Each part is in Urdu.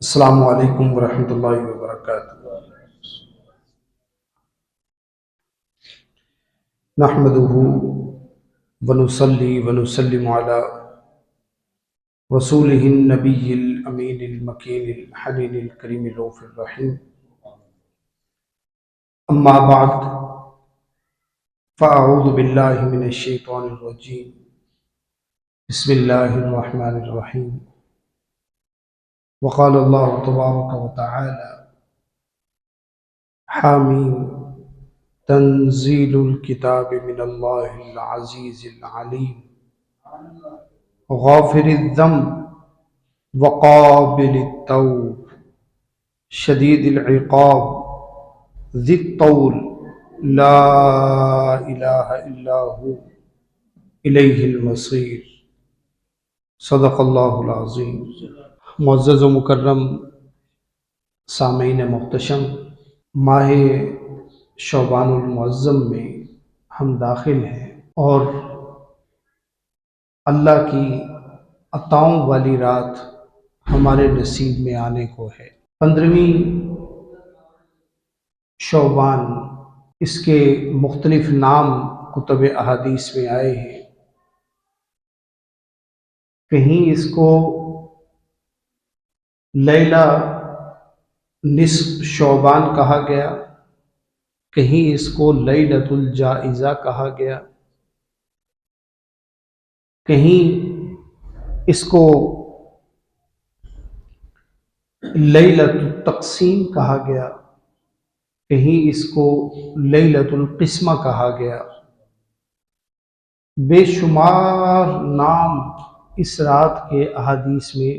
السلام علیکم ورحمۃ اللہ وبرکاتہ۔ نحمده ونصلی ونسلم علی رسولہ النبی الامین المکین الحنین الکریم الرؤوف الرحیم، اما بعد فاعوذ باللہ من الشیطان الرجیم، بسم اللہ الرحمن الرحیم۔ وقال اللہ تبارک وتعالی حامیم تنزیل الکتاب من اللہ العزیز العلیم غافر الذنب وقابل التوب شدید العقاب ذی الطول لا الہ الا ہو الیہ المصیر۔ صدق اللہ العظیم۔ معزز و مکرم سامعین محتشم، ماہ شعبان المعظم میں ہم داخل ہیں اور اللہ کی عطاؤں والی رات ہمارے نصیب میں آنے کو ہے۔ 15ویں شعبان، اس کے مختلف نام کتب احادیث میں آئے ہیں۔ کہیں اس کو لیلہ نصف شعبان کہا گیا، کہیں اس کو لیلۃ الجائزہ کہا گیا، کہیں اس کو لیلۃ التقسیم کہا گیا، کہیں اس کو لیلۃ القسمہ کہا گیا۔ بے شمار نام اس رات کے احادیث میں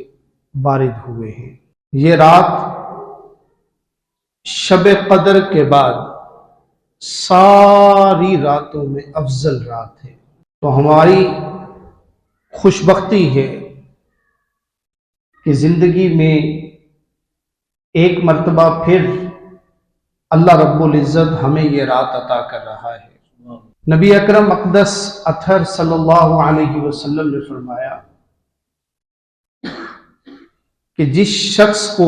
وارد ہوئے ہیں۔ یہ رات شب قدر کے بعد ساری راتوں میں افضل رات ہے، تو ہماری خوش بختی ہے کہ زندگی میں ایک مرتبہ پھر اللہ رب العزت ہمیں یہ رات عطا کر رہا ہے۔ نبی اکرم اقدس اطہر صلی اللہ علیہ وسلم نے فرمایا کہ جس شخص کو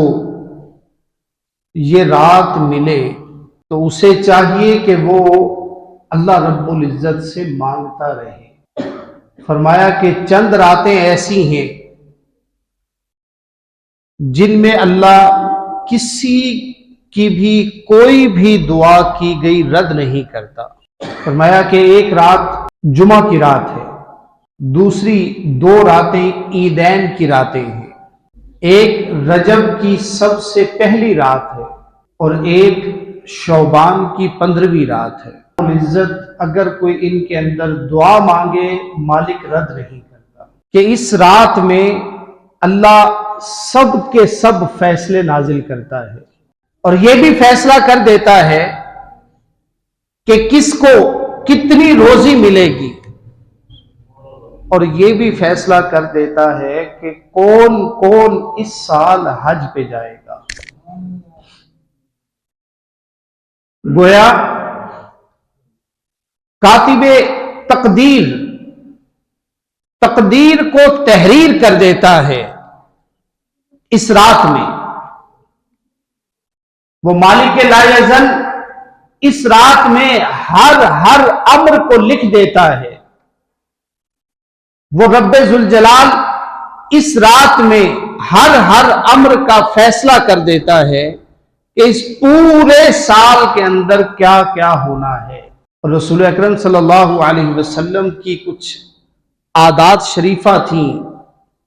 یہ رات ملے تو اسے چاہیے کہ وہ اللہ رب العزت سے مانگتا رہے۔ فرمایا کہ چند راتیں ایسی ہیں جن میں اللہ کسی کی بھی کوئی بھی دعا کی گئی رد نہیں کرتا۔ فرمایا کہ ایک رات جمعہ کی رات ہے، دوسری 2 راتیں عیدین کی راتیں ہیں، ایک رجب کی سب سے پہلی رات ہے اور ایک شعبان کی 15ویں رات ہے۔ العزت اگر کوئی ان کے اندر دعا مانگے مالک رد نہیں کرتا، کہ اس رات میں اللہ سب کے سب فیصلے نازل کرتا ہے اور یہ بھی فیصلہ کر دیتا ہے کہ کس کو کتنی روزی ملے گی، اور یہ بھی فیصلہ کر دیتا ہے کہ کون کون اس سال حج پہ جائے گا۔ گویا کاتب تقدیر کو تحریر کر دیتا ہے اس رات میں۔ وہ مالک لاعزل اس رات میں ہر امر کو لکھ دیتا ہے۔ وہ رب ذوالجلال اس رات میں ہر امر کا فیصلہ کر دیتا ہے کہ اس پورے سال کے اندر کیا کیا ہونا ہے۔ اور رسول اکرم صلی اللہ علیہ وسلم کی کچھ عادات شریفہ تھیں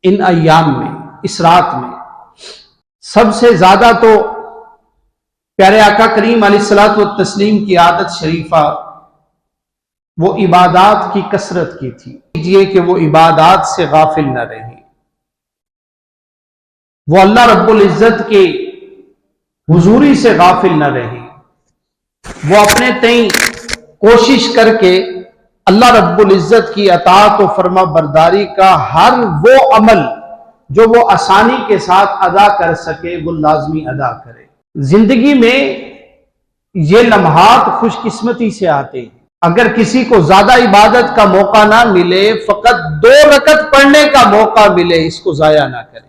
ان ایام میں، اس رات میں۔ سب سے زیادہ تو پیارے آقا کریم علیہ الصلوۃ والتسلیم کی عادت شریفہ وہ عبادات کی کثرت کی تھی، کہ وہ عبادات سے غافل نہ رہیں، وہ اللہ رب العزت کے حضوری سے غافل نہ رہیں، وہ اپنے تئیں کوشش کر کے اللہ رب العزت کی اطاعت و فرما برداری کا ہر وہ عمل جو وہ آسانی کے ساتھ ادا کر سکے وہ لازمی ادا کرے۔ زندگی میں یہ لمحات خوش قسمتی سے آتے ہیں۔ اگر کسی کو زیادہ عبادت کا موقع نہ ملے، فقط 2 رکعت پڑھنے کا موقع ملے، اس کو ضائع نہ کرے۔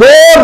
2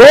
2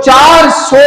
400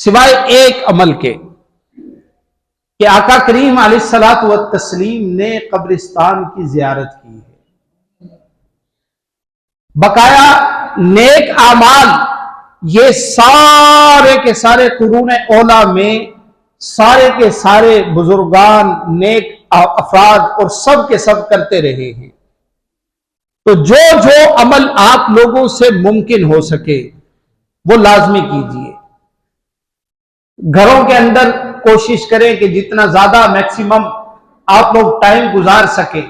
سوائے ایک عمل کے کہ آقا کریم علیہ الصلوۃ والتسلیم نے قبرستان کی زیارت کی ہے۔ بقایا نیک اعمال یہ سارے کے سارے قرون اولا میں سارے کے سارے بزرگان نیک افراد اور سب کے سب کرتے رہے ہیں۔ تو جو جو عمل آپ لوگوں سے ممکن ہو سکے وہ لازمی کیجیے۔ گھروں کے اندر کوشش کریں کہ جتنا زیادہ میکسیمم آپ لوگ ٹائم گزار سکیں،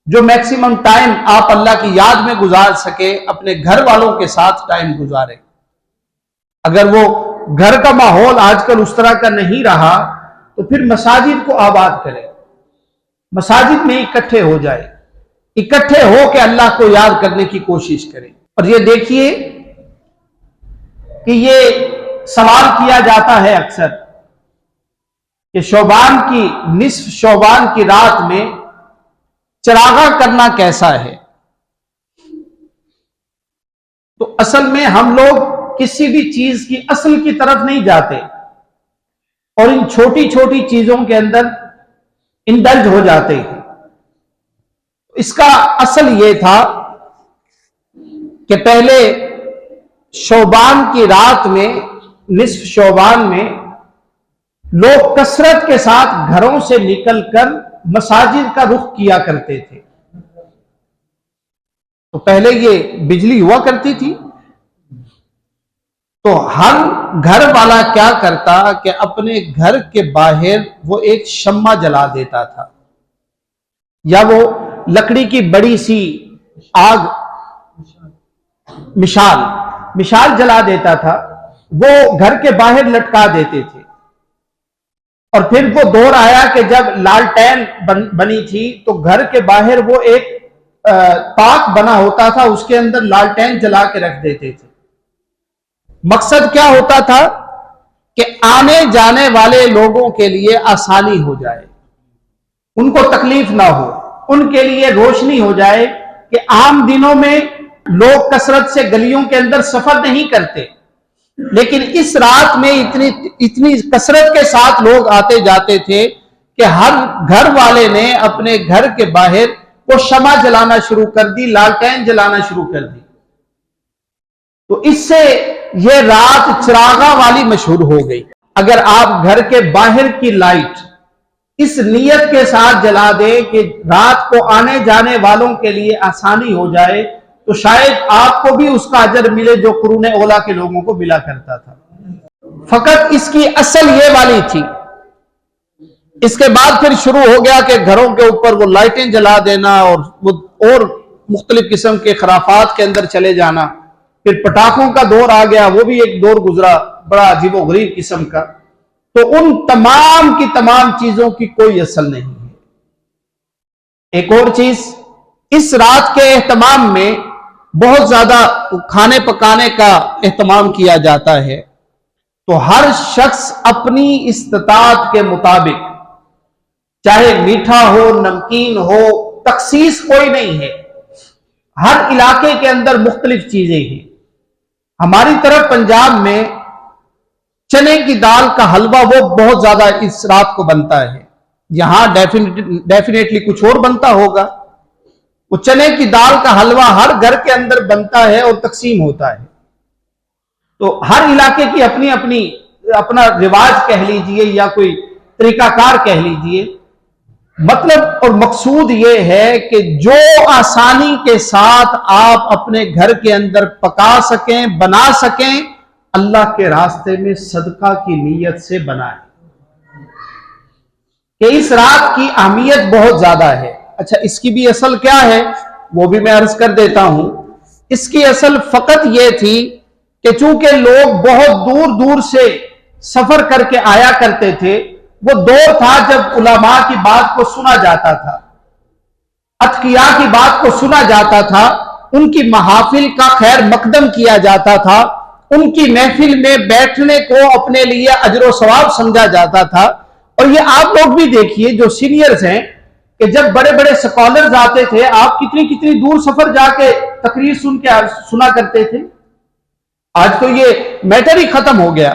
جو میکسیمم ٹائم آپ اللہ کی یاد میں گزار سکے اپنے گھر والوں کے ساتھ ٹائم گزاریں۔ اگر وہ گھر کا ماحول آج کل اس طرح کا نہیں رہا تو پھر مساجد کو آباد کریں، مساجد میں اکٹھے ہو جائے، اکٹھے ہو کے اللہ کو یاد کرنے کی کوشش کریں۔ اور یہ دیکھیے کہ یہ سوال کیا جاتا ہے اکثر کہ شعبان کی نصف شعبان کی رات میں چراغاں کرنا کیسا ہے؟ تو اصل میں ہم لوگ کسی بھی چیز کی اصل کی طرف نہیں جاتے اور ان چھوٹی چھوٹی چیزوں کے اندر انڈلج ہو جاتے ہیں۔ اس کا اصل یہ تھا کہ پہلے شعبان کی رات میں نصف شعبان میں لوگ کثرت کے ساتھ گھروں سے نکل کر مساجد کا رخ کیا کرتے تھے۔ تو پہلے یہ بجلی ہوا کرتی تھی تو ہر گھر والا کیا کرتا کہ اپنے گھر کے باہر وہ ایک شمع جلا دیتا تھا، یا وہ لکڑی کی بڑی سی آگ مشال جلا دیتا تھا، وہ گھر کے باہر لٹکا دیتے تھے۔ اور پھر وہ دور آیا کہ جب لالٹین بنی تھی تو گھر کے باہر وہ ایک طاق بنا ہوتا تھا، اس کے اندر لالٹین جلا کے رکھ دیتے تھے۔ مقصد کیا ہوتا تھا کہ آنے جانے والے لوگوں کے لیے آسانی ہو جائے، ان کو تکلیف نہ ہو، ان کے لیے روشنی ہو جائے کہ عام دنوں میں لوگ کثرت سے گلیوں کے اندر سفر نہیں کرتے، لیکن اس رات میں اتنی کثرت کے ساتھ لوگ آتے جاتے تھے کہ ہر گھر والے نے اپنے گھر کے باہر وہ شمع جلانا شروع کر دی، لالٹین جلانا شروع کر دی۔ تو اس سے یہ رات چراغاں والی مشہور ہو گئی۔ اگر آپ گھر کے باہر کی لائٹ اس نیت کے ساتھ جلا دیں کہ رات کو آنے جانے والوں کے لیے آسانی ہو جائے تو شاید آپ کو بھی اس کا اجر ملے جو قرون اولا کے لوگوں کو ملا کرتا تھا۔ فقط اس کی اصل یہ والی تھی۔ اس کے بعد پھر شروع ہو گیا کہ گھروں کے اوپر وہ لائٹیں جلا دینا اور مختلف قسم کے خرافات کے اندر چلے جانا۔ پھر پٹاخوں کا دور آ گیا، وہ بھی ایک دور گزرا بڑا عجیب و غریب قسم کا۔ تو ان تمام کی تمام چیزوں کی کوئی اصل نہیں ہے۔ ایک اور چیز، اس رات کے اہتمام میں بہت زیادہ کھانے پکانے کا اہتمام کیا جاتا ہے۔ تو ہر شخص اپنی استطاعت کے مطابق، چاہے میٹھا ہو نمکین ہو، تخصیص کوئی نہیں ہے، ہر علاقے کے اندر مختلف چیزیں ہیں۔ ہماری طرف پنجاب میں چنے کی دال کا حلوہ وہ بہت زیادہ اس رات کو بنتا ہے، یہاں ڈیفینیٹلی کچھ اور بنتا ہوگا۔ وہ چنے کی دال کا حلوہ ہر گھر کے اندر بنتا ہے اور تقسیم ہوتا ہے۔ تو ہر علاقے کی اپنا رواج کہہ لیجئے یا کوئی طریقہ کار کہہ لیجئے۔ مطلب اور مقصود یہ ہے کہ جو آسانی کے ساتھ آپ اپنے گھر کے اندر پکا سکیں، بنا سکیں، اللہ کے راستے میں صدقہ کی نیت سے بنائیں۔ کہ اس رات کی اہمیت بہت زیادہ ہے۔ اچھا، اس کی بھی اصل کیا ہے وہ بھی میں عرض کر دیتا ہوں۔ اس کی اصل فقط یہ تھی کہ چونکہ لوگ بہت دور دور سے سفر کر کے آیا کرتے تھے، وہ دور تھا جب علماء کی بات کو سنا جاتا تھا، اتقیاء کی بات کو سنا جاتا تھا، ان کی محافل کا خیر مقدم کیا جاتا تھا، ان کی محفل میں بیٹھنے کو اپنے لیے اجر و ثواب سمجھا جاتا تھا۔ اور یہ آپ لوگ بھی دیکھیے جو سینئرز ہیں کہ جب بڑے بڑے سکالرز آتے تھے، آپ کتنی دور سفر جا کے تقریر سنا کرتے تھے۔ آج تو یہ میٹر ہی ختم ہو گیا،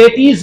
80s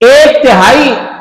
1/3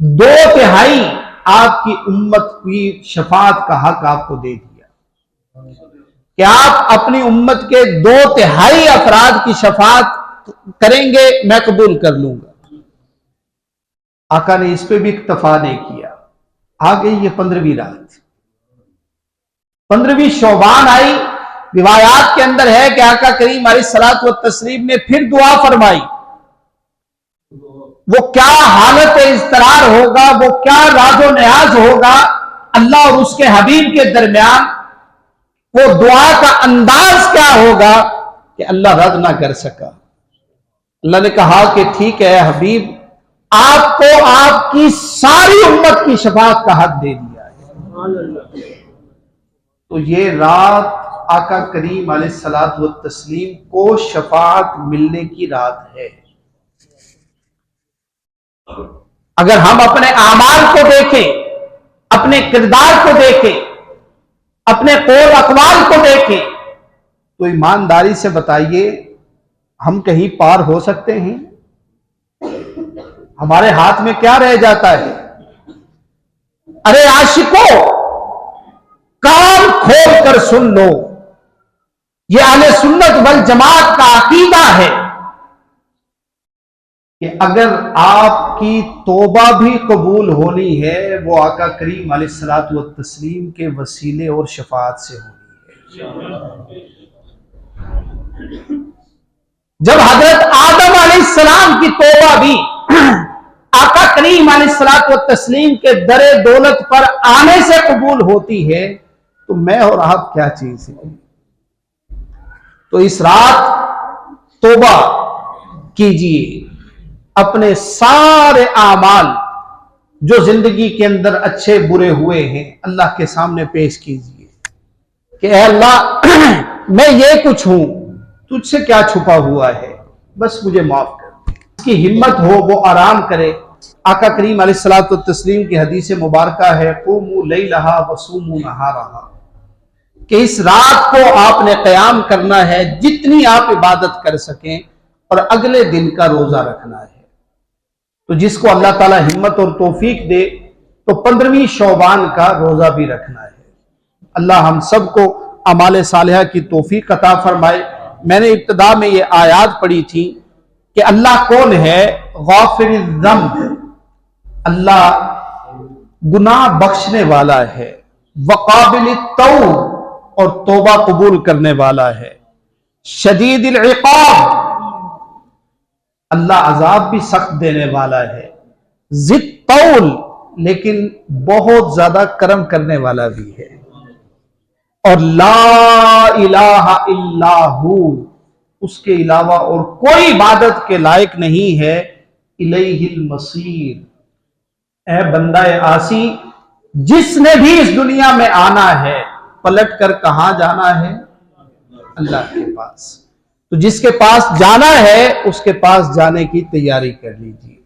2/3 آپ کی امت کی شفاعت کا حق آپ کو دے دیا کہ آپ اپنی امت کے 2/3 افراد کی شفاعت کریں گے، میں قبول کر لوں گا۔ آقا نے اس پہ بھی اکتفا نہیں کیا۔ آ گئی یہ 15ویں رات، 15ویں شعبان آئی۔ روایات کے اندر ہے کہ آقا کریم علیہ الصلوۃ والتسلیم نے پھر دعا فرمائی۔ وہ کیا حالت اضطرار ہوگا، وہ کیا راز و نیاز ہوگا اللہ اور اس کے حبیب کے درمیان، وہ دعا کا انداز کیا ہوگا کہ اللہ رد نہ کر سکا۔ اللہ نے کہا کہ ٹھیک ہے حبیب، آپ کو آپ کی ساری امت کی شفاعت کا حق دے دیا ہے۔ تو یہ رات آقا کریم علیہ الصلوۃ والتسلیم کو شفاعت ملنے کی رات ہے۔ اگر ہم اپنے اعمال کو دیکھیں، اپنے کردار کو دیکھیں، اپنے قول اقوال کو دیکھیں، تو ایمانداری سے بتائیے ہم کہیں پار ہو سکتے ہیں؟ ہمارے ہاتھ میں کیا رہ جاتا ہے؟ ارے عاشقوں، کان کھول کر سن لو، یہ اہل سنت والجماعت کا عقیدہ ہے کہ اگر آپ کی توبہ بھی قبول ہونی ہے، وہ آقا کریم علیہ الصلوۃ والتسلیم کے وسیلے اور شفاعت سے ہونی ہے۔ جب حضرت آدم علیہ السلام کی توبہ بھی آقا کریم علیہ الصلوۃ والتسلیم کے در دولت پر آنے سے قبول ہوتی ہے، تو میں اور آپ کیا چیز ہے؟ تو اس رات توبہ کیجئے، اپنے سارے اعمال جو زندگی کے اندر اچھے برے ہوئے ہیں اللہ کے سامنے پیش کیجئے کہ اے اللہ میں یہ کچھ ہوں، تجھ سے کیا چھپا ہوا ہے، بس مجھے معاف کر۔ اس کی ہمت ہو وہ آرام کرے۔ آقا کریم علیہ الصلوۃ والتسلیم کی حدیث مبارکہ ہے قوموا لیلھا وصوموا نہارھا، کہ اس رات کو آپ نے قیام کرنا ہے، جتنی آپ عبادت کر سکیں، اور اگلے دن کا روزہ رکھنا ہے۔ تو جس کو اللہ تعالی ہمت اور توفیق دے تو 15ویں شعبان کا روزہ بھی رکھنا ہے۔ اللہ ہم سب کو اعمال صالحہ کی توفیق عطا فرمائے۔ میں نے ابتدا میں یہ آیات پڑھی تھی کہ اللہ کون ہے؟ غافر الذنب، اللہ گناہ بخشنے والا ہے، وقابل التوب، اور توبہ قبول کرنے والا ہے، شدید العقاب، اللہ عذاب بھی سخت دینے والا ہے، ذی الطول، لیکن بہت زیادہ کرم کرنے والا بھی ہے، اور لا الہ الا ہو، اس کے علاوہ اور کوئی عبادت کے لائق نہیں ہے، الیہ المصیر۔ اے بندہ عاصی، جس نے بھی اس دنیا میں آنا ہے پلٹ کر کہاں جانا ہے؟ اللہ کے پاس۔ تو جس کے پاس جانا ہے اس کے پاس جانے کی تیاری کر لیجیے۔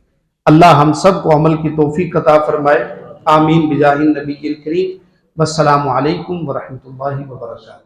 اللہ ہم سب کو عمل کی توفیق عطا فرمائے، آمین بجاہ النبی الکریم۔ والسلام علیکم ورحمۃ اللہ وبرکاتہ۔